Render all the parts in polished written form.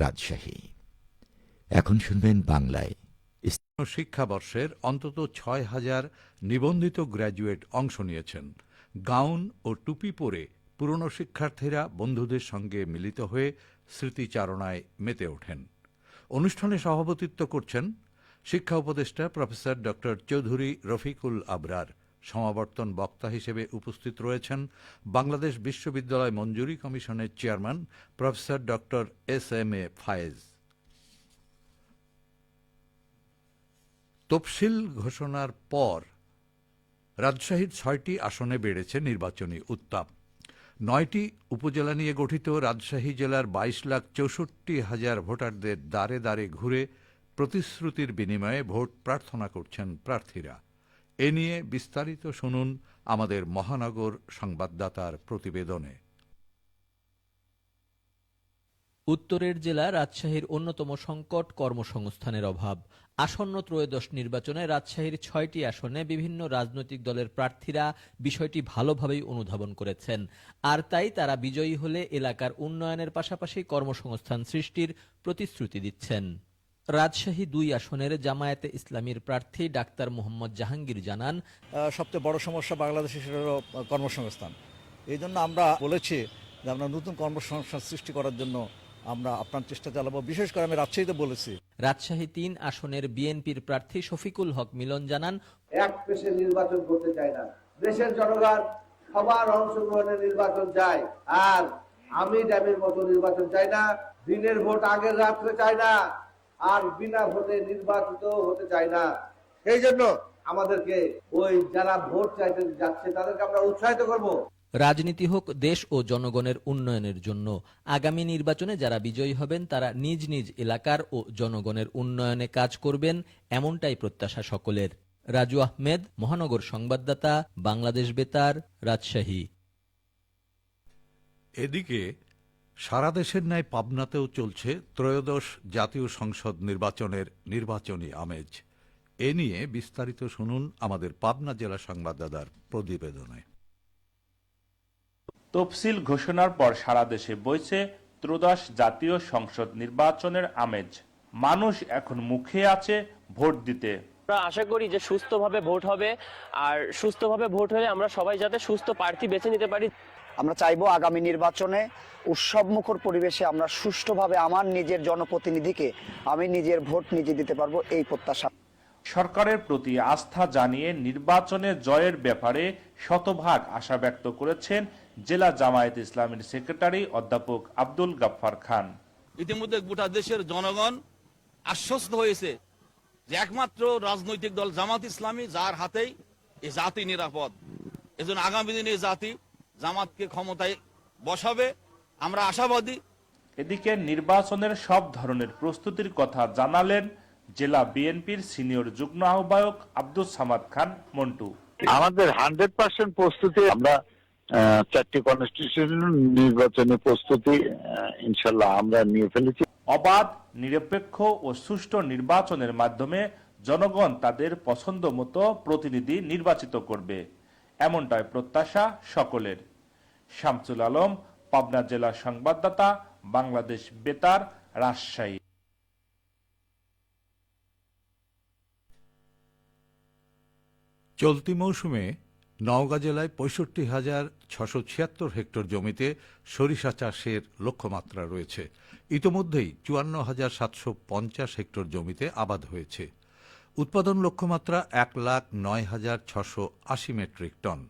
রাজশাহী। এখন শুনবেন বাংলায়। শিক্ষাবর্ষের অন্তত ৬,০০০ নিবন্ধিত গ্র্যাজুয়েট অংশ নিয়েছেন। গাউন ও টুপি পরে পুরনো শিক্ষার্থীরা বন্ধুদের সঙ্গে মিলিত হয়ে স্মৃতিচারণায় মেতে ওঠেন। অনুষ্ঠানে সভাপতিত্ব করছেন শিক্ষা উপদেষ্টা প্রফেসর ড চৌধুরী রফিকুল আবরার। সমাবর্তন বক্তা হিসেবে উপস্থিত রয়েছেন বাংলাদেশ বিশ্ববিদ্যালয় মঞ্জুরি কমিশনের চেয়ারম্যান প্রফেসর ড এস.এম.এ ফায়েজ। তফসিল ঘোষণার পর রাজশাহীর ৬টি আসনে বেড়েছে নির্বাচনী উত্তাপ। ৯টি উপজেলা নিয়ে গঠিত রাজশাহী জেলার ২২,৬৪,০০০ ভোটারদের দ্বারে দ্বারে ঘুরে প্রতিশ্রুতির বিনিময়ে ভোট প্রার্থনা করছেন প্রার্থীরা। এ নিয়ে বিস্তারিত শুনুন আমাদের মহানগর সংবাদদাতার প্রতিবেদনে। উত্তরের জেলা রাজশাহীর অন্যতম সংকট কর্মসংস্থানের অভাব। আসন্ন ত্রয়োদশ নির্বাচনে রাজশাহীর ৬টি আসনে বিভিন্ন রাজনৈতিক দলের প্রার্থীরা বিষয়টি ভালোভাবেই অনুধাবন করেছেন। আর তাই তারা বিজয়ী হলে এলাকার উন্নয়নের পাশাপাশি কর্মসংস্থান সৃষ্টির প্রতিশ্রুতি দিচ্ছেন। রাজশাহী ২ আসনের জামায়াতে ইসলামীর প্রার্থী ডাক্তার মোহাম্মদ জাহাঙ্গীর জানান, সবচেয়ে বড় সমস্যা বাংলাদেশে সেটা হলো কর্মসংস্থান। এই জন্য আমরা বলেছি যে আমরা নতুন কর্মসংস্থান সৃষ্টি করার জন্য আমরা আপনার চেষ্টা চালাবো। বিশেষ করে আমি রাজশাহীতে বলেছি। রাজশাহী ৩ আসনের বিএনপির প্রার্থী শফিকুল হক মিলন জানান, এক পেশে নির্বাচন করতে চাই না, দেশের জনগণ সবার অংশগ্রহণে নির্বাচন চাই। আর আমি ড্যামের মতো নির্বাচন চাই না, দিনের ভোট আগের রাত্রে চাই না, আর বিনা ভোটে নির্বাচিত হতে চাই না। এই জন্য আমাদেরকে ওই যারা ভোট চাইতে যাচ্ছে তাদেরকে আমরা উৎসাহিত করব। রাজনীতি হোক দেশ ও জনগণের উন্নয়নের জন্য। আগামী নির্বাচনে যারা বিজয়ী হবেন তারা নিজ নিজ এলাকার ও জনগণের উন্নয়নে কাজ করবেন, এমনটাই প্রত্যাশা সকলের। রাজু আহমেদ, মহানগর সংবাদদাতা, বাংলাদেশ বেতার, রাজশাহী। এদিকে সারা দেশের ন্যায় পাবনাতেও চলছে ত্রয়োদশ জাতীয় সংসদ নির্বাচনের নির্বাচনী আমেজ। এ নিয়ে বিস্তারিত শুনুন আমাদের পাবনা জেলা সংবাদদাতার প্রতিবেদনে। তফসিল ঘোষণার পর সারা দেশে বইছে ত্রয়োদশ জাতীয় সংসদ নির্বাচনের আমেজ। মানুষ এখন মুখে আছে ভোট দিতে। আমরা আশা করি যে সুস্থভাবে ভোট হবে, আর সুস্থভাবে ভোট হলে আমরা সবাই যাতে সুস্থ প্রার্থী বেছে নিতে পারি। আমরা চাইবো আগামী নির্বাচনে উৎসবমুখর পরিবেশে আমরা সুষ্ঠুভাবে আমার নিজের জনপ্রতিনিধিকে আমি নিজের ভোট নিজে দিতে পারবো, এই প্রত্যাশা। সরকারের প্রতি আস্থা জানিয়ে নির্বাচনে জয়ের ব্যাপারে শতভাগ আশা ব্যক্ত করেছেন জেলা জামায়াত ইসলামীর সেক্রেটারি অধ্যাপক আব্দুল গাফফার খান। ইতিমধ্যে গোটা দেশের জনগণ আশ্বস্ত হয়েছে যে একমাত্র রাজনৈতিক দল জামাত ইসলামী, যার হাতেই এই জাতি নিরাপদ। এজন্য আগামী দিনে এই জাতি জামাতকে ক্ষমতায় বসাবে, আমরা আশাবাদী। এদিকে নির্বাচনের সব ধরনের প্রস্তুতির কথা জানালেন জেলা বিএনপির সিনিয়র যুগ্ম আহ্বায়ক আব্দুল সামাদ খান মন্টু। আমাদের 100% প্রস্তুতি। আমরা 4টি কনস্টিটিউশন নির্বাচনের প্রস্তুতি ইনশাল্লাহ আমরা নিয়ে ফেলেছি। অবাধ, নিরপেক্ষ ও সুষ্ঠু নির্বাচনের মাধ্যমে জনগণ তাদের পছন্দ মতো প্রতিনিধি নির্বাচিত করবে, এমনটাই প্রত্যাশা সকলের। শামসুল আলম, পাবনা জেলা সংবাদদাতা, বাংলাদেশ বেতার, রাজশাহী। চলতি মৌসুমে নওগাঁ জেলায় ৬৫,৬৭৬ হেক্টর জমিতে সরিষা চাষের লক্ষ্যমাত্রা রয়েছে। ইতোমধ্যেই ৫৪,৭৫০ হেক্টর জমিতে আবাদ হয়েছে। উৎপাদন লক্ষ্যমাত্রা ১,০৯,৬৮০ মেট্রিক টন।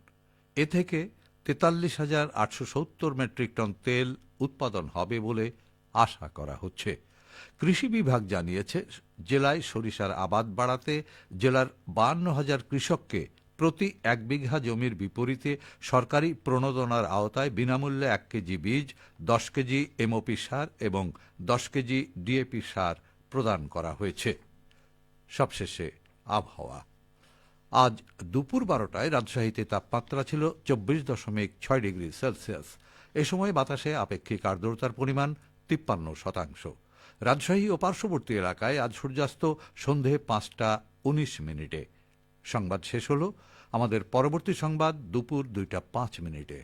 এ থেকে ৪৩,৮৭০ মেট্রিক টন তেল উৎপাদন হবে বলে আশা করা হচ্ছে। কৃষি বিভাগ জানিয়েছে, জেলায় সরিষার আবাদ বাড়াতে জেলার ৫২,০০০ কৃষককে প্রতি ১ বিঘা জমির বিপরীতে সরকারি প্রণোদনার আওতায় বিনামূল্যে ১ কেজি বীজ, ১০ কেজি এমওপি সার এবং ১০ কেজি ডিএপি সার প্রদান করা হয়েছে। সবশেষে আবহাওয়া। আজ দুপুর ১২টায় রাজশাহীতে তাপমাত্রা ছিল ২৪.৬ ডিগ্রি সেলসিয়াস। এ সময় বাতাসে আপেক্ষিক আর্দ্রতার পরিমাণ ৫৩%। রাজশাহী ও পার্শ্ববর্তী এলাকায় আজ সূর্যাস্ত সন্ধে ৫টা ১৯ মিনিটে। সংবাদ শেষ হল। আমাদের পরবর্তী সংবাদ দুপুর ২টা ৫ মিনিটে।